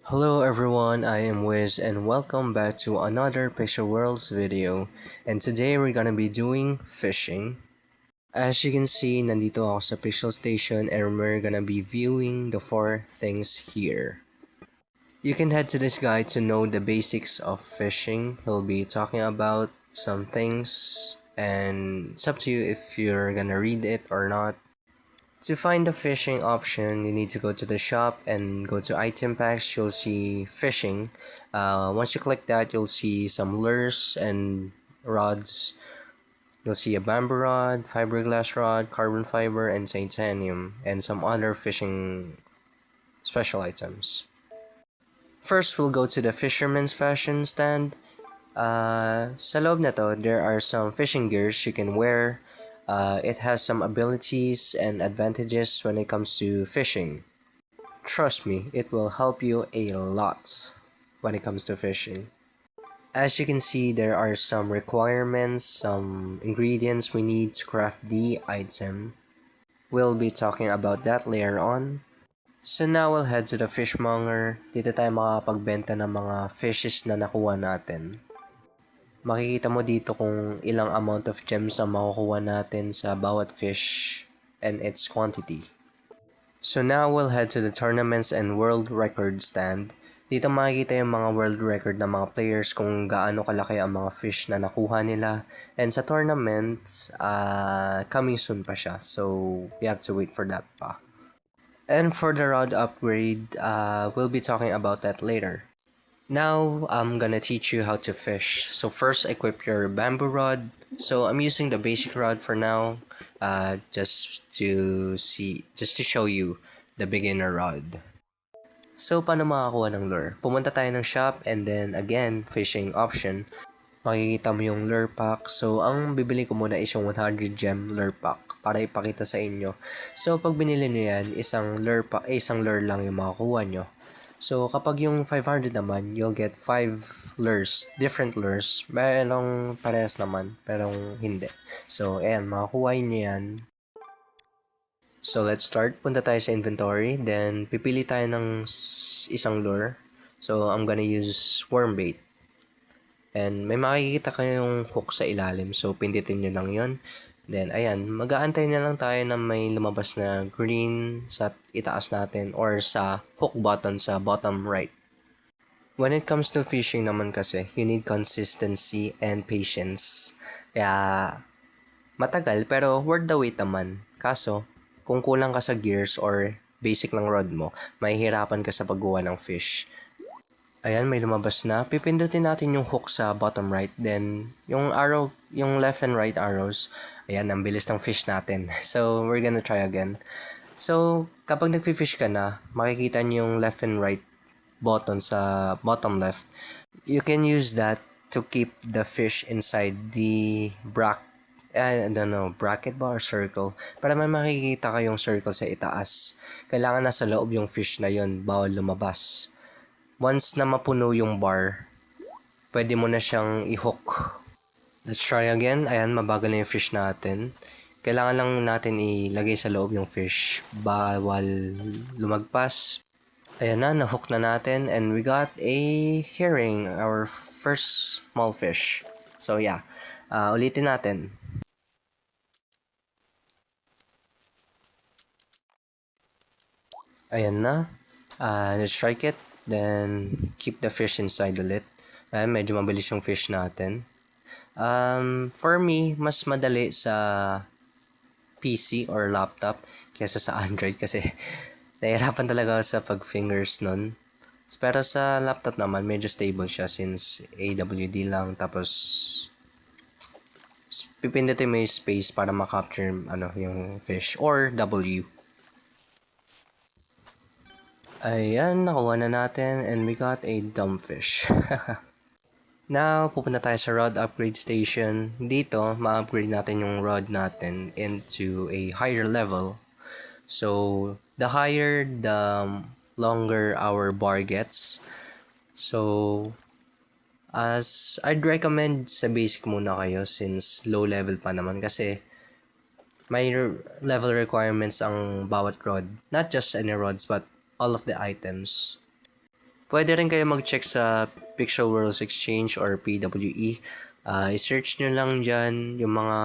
Hello everyone, I am Wiz and welcome back to another Picture Worlds video. And today we're gonna be doing fishing. As you can see, nandito ako sa Pixel Station and we're gonna be viewing the 4 things here. You can head to this guide to know the basics of fishing. He'll be talking about some things and it's up to you if you're gonna read it or not. To find the fishing option, you need to go to the shop and go to item packs. You'll see fishing. Once you click that, you'll see some lures and rods. You'll see a bamboo rod, fiberglass rod, carbon fiber, and titanium, and some other fishing special items. First, we'll go to the fisherman's fashion stand. Sa loob na to, there are some fishing gears you can wear. It has some abilities and advantages when it comes to fishing. Trust me, it will help you a lot when it comes to fishing. As you can see, there are some requirements, some ingredients we need to craft the item. We'll be talking about that later on. So now we'll head to the fishmonger. Dito tayo makapagbenta ng mga fishes na nakuha natin. Makikita mo dito kung ilang amount of gems ang makukuha natin sa bawat fish and its quantity. So now we'll head to the tournaments and world record stand. Dito makikita yung mga world record ng mga players kung gaano kalaki ang mga fish na nakuha nila. And sa tournaments, coming soon pa siya. So we have to wait for that pa. And for the rod upgrade, we'll be talking about that later. Now, I'm gonna teach you how to fish. So first, equip your bamboo rod. So I'm using the basic rod for now, just to show you the beginner rod. So paano makakuha ng lure? Pumunta tayo ng shop and then again, fishing option. Makikita mo yung lure pack. So ang bibili ko muna is yung 100 gem lure pack para ipakita sa inyo. So pag binili nyo yan, isang lure lang yung makakuha nyo. So, kapag yung 500 naman, you'll get 5 lures, different lures. Merong parehas naman, pero hindi. So, ayan, makakuha nyo yan. So, let's start. Punta tayo sa inventory. Then, pipili tayo ng isang lure. So, I'm gonna use worm bait. And may makikita kayong hook sa ilalim. So, pindutin nyo lang yon. Then, ayan, mag-aantay na lang tayo na may lumabas na green sa itaas natin or sa hook button sa bottom right. When it comes to fishing naman kasi, you need consistency and patience. Kaya, matagal pero worth the wait naman. Kaso, kung kulang ka sa gears or basic lang rod mo, mahihirapan ka sa paggawa ng fish. Ayan, may lumabas na. Pipindutin natin yung hook sa bottom right. Then, yung arrow, yung left and right arrows. Ayan, ang bilis ng fish natin. So, we're gonna try again. So, kapag nagfi-fish ka na, makikita niyo yung left and right button sa bottom left. You can use that to keep the fish inside the bracket ba or circle? Para may makikita kayong circle sa itaas. Kailangan nasa loob yung fish na yon, bawal lumabas. Once na mapuno yung bar, pwede mo na siyang i-hook. Let's try again. Ayan, mabagal na yung fish natin. Kailangan lang natin ilagay sa loob yung fish. Bawal lumagpas. Ayan na, na-hook na natin. And we got a herring, our first small fish. So yeah, ulitin natin. Ayan na. Let's strike it. Then, keep the fish inside ulit. Ayan, medyo mabilis yung fish natin. For me, mas madali sa PC or laptop kaysa sa Android kasi nahihirapan talaga ako sa pag-fingers nun. Pero sa laptop naman, medyo stable siya since AWD lang. Tapos, pipindutin mo yung space para ma-capture yung fish or W. Ayan, nakuha na natin and we got a dumbfish. Now, pupunta tayo sa rod upgrade station. Dito, ma-upgrade natin yung rod natin into a higher level. So, the higher, the longer our bar gets. So, as I'd recommend sa basic muna kayo since low level pa naman kasi may level requirements ang bawat rod. Not just any rods but all of the items. Pwede rin kayo mag-check sa Pixel Worlds Exchange or PWE. I-search nyo lang dyan yung mga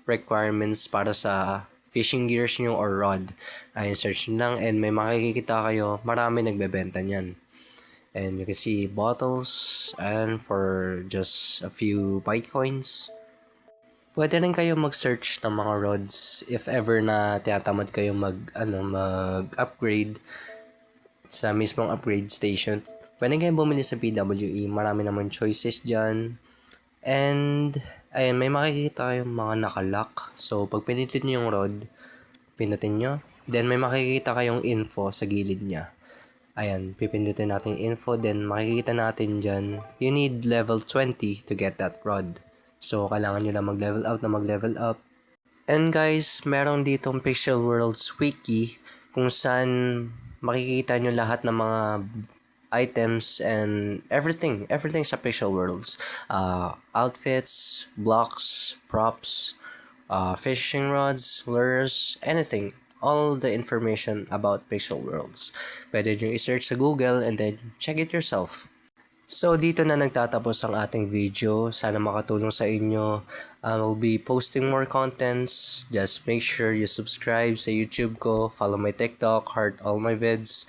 requirements para sa fishing gears nyo or rod. I-search nyo lang and may makikita kayo, marami nagbebenta nyan. And you can see bottles and for just a few Bitcoins. Pwede rin kayo mag-search ng mga rods if ever na tinatamad kayo mag-upgrade sa mismong upgrade station. Pwede kayo bumili sa PWE, marami naman choices dyan. And ayun, may makikita kayong mga nakalock. So pag pinitin nyo yung rod, pinutin nyo, then may makikita kayong info sa gilid niya. Ayan, pipindutin natin yung info, then makikita natin dyan, you need level 20 to get that rod. So, kailangan nyo lang mag-level up. And guys, meron ditong Pixel Worlds Wiki kung saan makikita nyo lahat ng mga items and everything sa Pixel Worlds. Outfits, blocks, props, fishing rods, lures, anything. All the information about Pixel Worlds. Pwede nyo i-search sa Google and then check it yourself. So, dito na nagtatapos ang ating video. Sana makatulong sa inyo. I'll be posting more contents. Just make sure you subscribe sa YouTube ko. Follow my TikTok. Heart all my vids.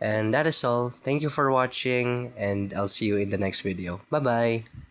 And that is all. Thank you for watching. And I'll see you in the next video. Bye-bye!